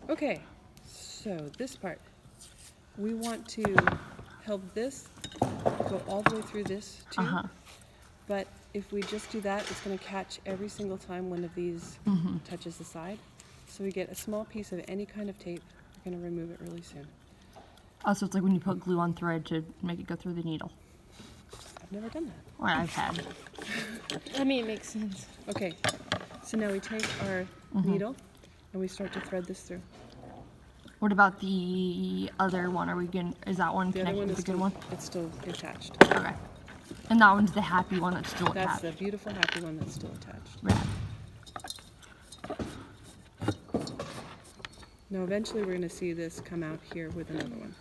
Okay, so this part, we want to help this go all the way through this too. But if we just do that, it's going to catch every single time one of these touches the side. So we get a small piece of any kind of tape. We're going to remove it really soon. Oh, so it's like when you put glue on thread to make it go through the needle. I've never done that. Or I've had. I mean, it makes sense. Okay, so now we take our needle and we start to thread this through. What about the other one? Is that one The other connected one to is the good still, one? it's still attached. Okay. And that one's the happy one that's still That's attached. the beautiful, happy one that's still attached. Rad. Now eventually we're going to see this come out here with another one.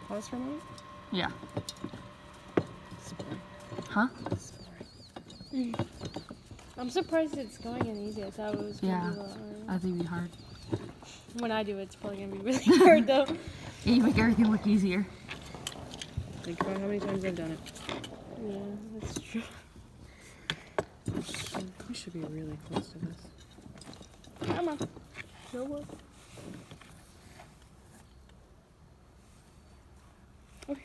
Pause for a moment. Yeah. It's boring. Huh? It's boring. I'm surprised it's going in easy. I thought it was going to Yeah. be a lot harder. I think it'd be hard. When I do it, it's probably going to be really hard, though. Yeah, you make everything look easier. Think about how many times I've done it. Yeah, that's true. We should be really close to this. Come on. No more. Okay.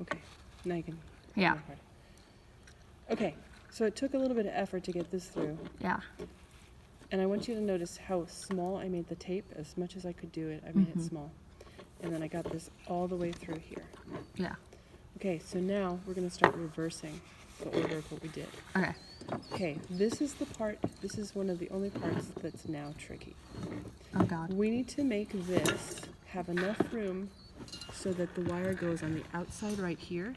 Okay. Now you can. Yeah. Okay. So it took a little bit of effort to get this through. Yeah. And I want you to notice how small I made the tape. As much as I could do it, I made it small. And then I got this all the way through here. Yeah. Okay, so now we're going to start reversing the order of what we did. Okay. Okay, this is the part, this is one of the only parts that's now tricky. Oh God. We need to make this have enough room so that the wire goes on the outside right here,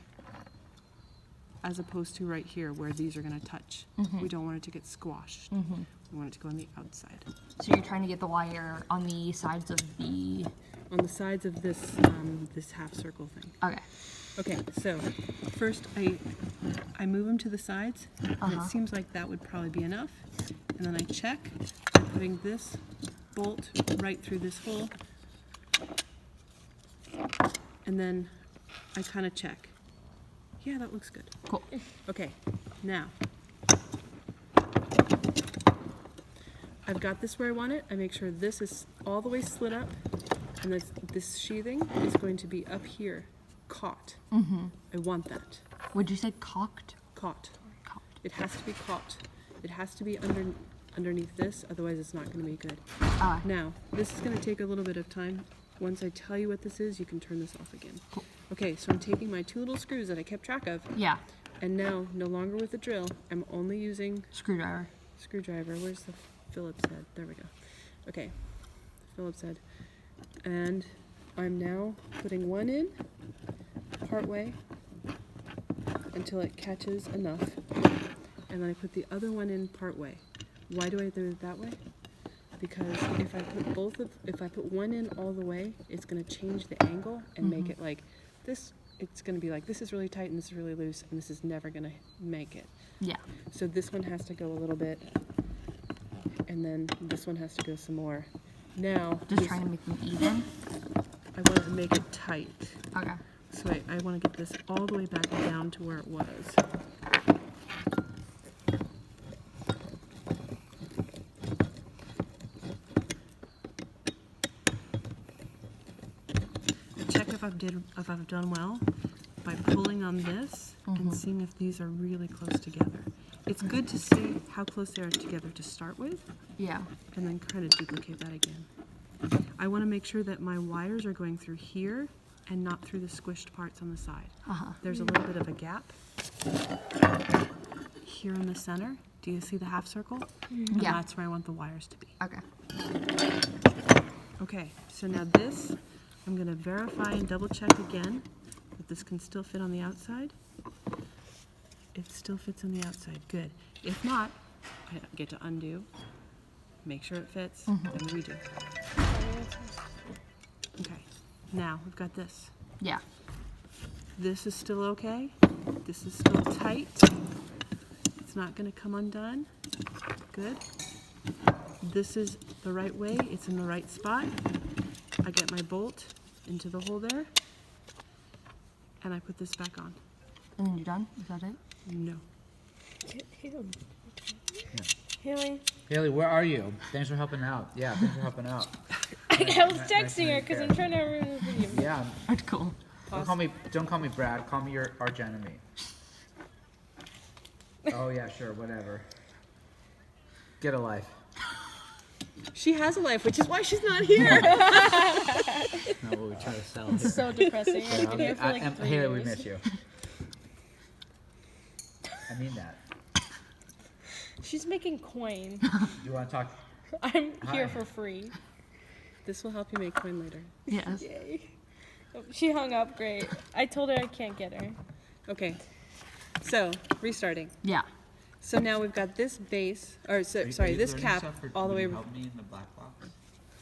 as opposed to right here where these are going to touch. We don't want it to get squashed. We want it to go on the outside. So you're trying to get the wire on the sides of the... On the sides of this this half circle thing. Okay. Okay, so first I move them to the sides, and it seems like that would probably be enough. And then I check, putting this bolt right through this hole. And then I kind of check. Yeah, that looks good. Cool. Okay, now I've got this where I want it. I make sure this is all the way slid up, and this sheathing is going to be up here, caught. I want that. Would you say cocked? Caught. Cocked. It has to be caught. It has to be underneath this, otherwise it's not going to be good. Now, this is going to take a little bit of time. Once I tell you what this is, you can turn this off again. Cool. Okay, so I'm taking my two little screws that I kept track of, Yeah. and now, no longer with the drill, I'm only using Screwdriver. screwdriver. Where's the Phillips head? There we go. Okay, Phillips head. And I'm now putting one in part way until it catches enough. And then I put the other one in part way. Why do I do it that way? Because if I put one in all the way, it's going to change the angle and make it like this. It's going to be like this is really tight and this is really loose, and this is never going to make it. Yeah. So this one has to go a little bit, and then this one has to go some more. Now, Just trying to make them even. I want to make it tight. Okay. So I want to get this all the way back down to where it was. Check if I've done well by pulling on this and seeing if these are really close together. It's good to see how close they are together to start with, Yeah. and then kind of duplicate that again. I want to make sure that my wires are going through here and not through the squished parts on the side. There's a little bit of a gap here in the center. Do you see the half circle? And Yeah. that's where I want the wires to be. Okay. Okay, so now this, I'm going to verify and double check again that this can still fit on the outside. It still fits on the outside, good. If not, I get to undo, make sure it fits, and redo. Okay, now we've got this. Yeah. This is still okay. This is still tight. It's It's not going to come undone. Good. This is the right way. It's in the right spot. I get my bolt into the hole there, and I put this back on. And then you're done? Is that it? No. Haley, Haley, where are you? Thanks for helping out. Yeah, thanks for helping out. I was nice to texting her meet because you. I'm trying to ruin the video. Yeah. That's cool. Don't call me Brad. Call me your arch enemy. Oh yeah, sure, whatever. Get a life. She has a life, which is why she's not here. Not what we try to sell here. So depressing. I've been Yeah, here for like 3 Haley, we years. miss you. I mean that. She's making coin. You want to talk? I'm here Hi. for free. This will help you make coin later. Yes. Yay. Oh, she hung up. Great. I told her I can't get her. Okay. So, restarting. Yeah. So now we've got this base, or sorry, this cap all the way. Help me in the black box.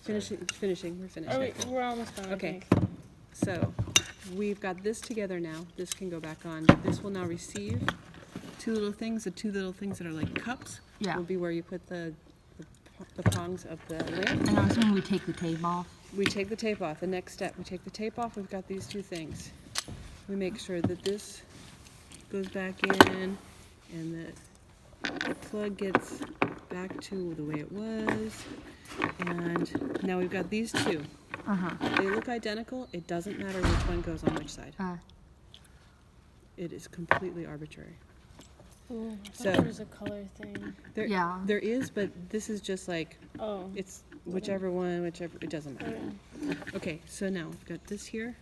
Finishing. We're finished. Oh wait, we're almost done. Okay. I think. So we've got this together now. This can go back on. This will now receive two little things. The two little things that are like cups Yeah. will be where you put the prongs of the lamp. And I'm assuming we take the tape off. We take the tape off. The next step, we take the tape off. We've got these two things. We make sure that this goes back in and that the plug gets back to the way it was. And now we've got these two. Uh-huh. They look identical. It doesn't matter which one goes on which side. It is completely arbitrary. Ooh, I So- thought there was a color thing. There, Yeah. there is, but this is just like, Oh. it's whichever one, it doesn't matter. Okay. Okay, so now I've got this here.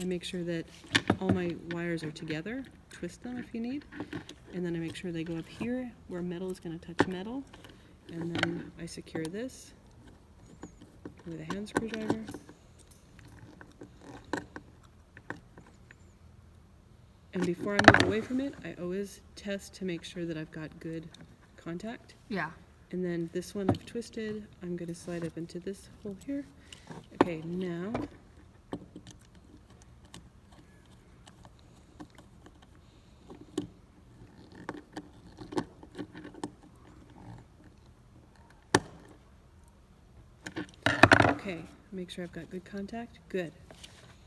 I make sure that all my wires are together. Twist them if you need. And then I make sure they go up here where metal is going to touch metal. And then I secure this with a hand screwdriver. And before I move away from it, I always test to make sure that I've got good contact. Yeah. And then this one I've twisted. I'm going to slide up into this hole here. Okay, now okay, make sure I've got good contact. Good.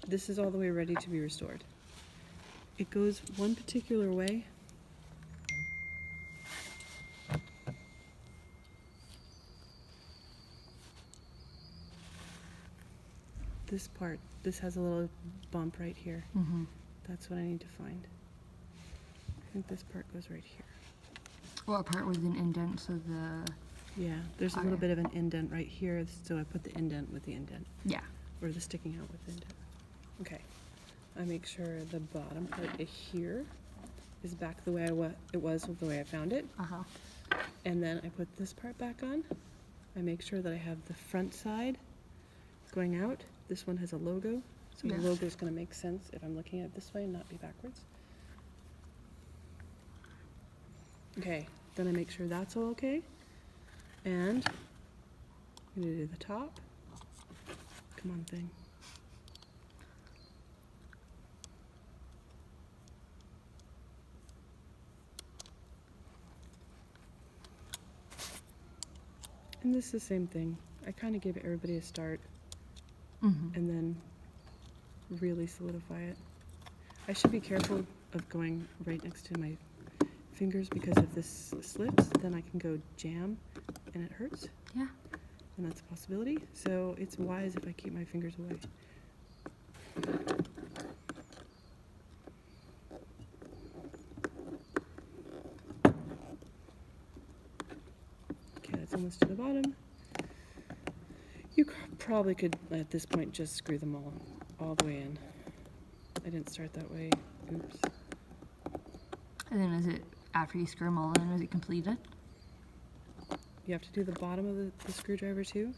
This is all the way ready to be restored. It goes one particular way. This part, this has a little bump right here. Mm-hmm. That's what I need to find. I think this part goes right here. What part was an indent? So the Yeah, there's a little Okay. bit of an indent right here, so I put the indent with the indent, yeah. or the sticking out with the indent. Okay, I make sure the bottom part here is back the way it was the way I found it, Uh-huh. and then I put this part back on. I make sure that I have the front side going out. This one has a logo, so Yeah. the logo is going to make sense if I'm looking at it this way and not be backwards. Okay, then I make sure that's all okay. And I'm going to do the top. Come on, thing. And this is the same thing. I kind of give everybody a start Mm-hmm. and then really solidify it. I should be careful of going right next to my fingers because if this slips, then I can go jam and it hurts. Yeah. And that's a possibility. So it's wise if I keep my fingers away. Okay, that's almost to the bottom. You probably could, at this point, just screw them all the way in. I didn't start that way. Oops. And then is it after you screw them all in? Is it completed? You have to do the bottom of the screwdriver too.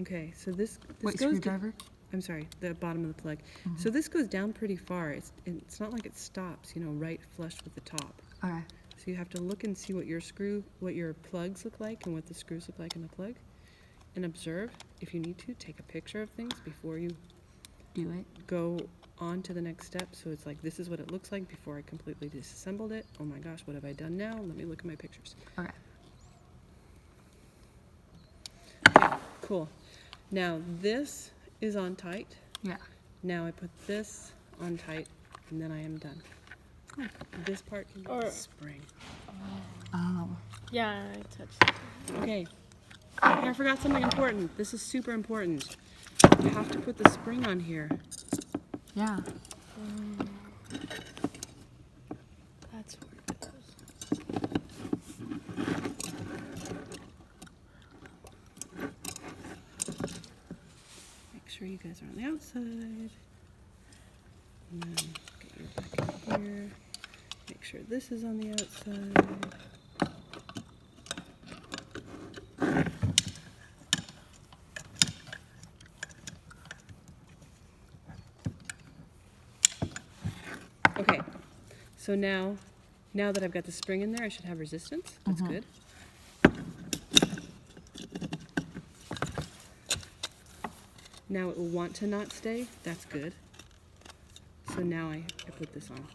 Okay, so this Wait, goes. screwdriver? I'm sorry, the bottom of the plug. So this goes down pretty far. It's not like it stops, right flush with the top. Okay. So you have to look and see what your plugs look like and what the screws look like in the plug, and observe. If you need to, take a picture of things before you Do it. go on to the next step. So it's like, this is what it looks like before I completely disassembled it. Oh my gosh, what have I done now? Let me look at my pictures. Okay. Okay, cool. Now this is on tight. Yeah. Now I put this on tight, and then I am done. This part can be Or- the spring. Oh. Yeah, I touched it. Okay. I forgot something important. This is super important. You have to put the spring on here. Yeah. That's where it goes. Make sure you guys are on the outside. And then get your back in here. Make sure this is on the outside. Okay, so now that I've got the spring in there, I should have resistance. That's good. Now it will want to not stay. That's good. So now I put this on.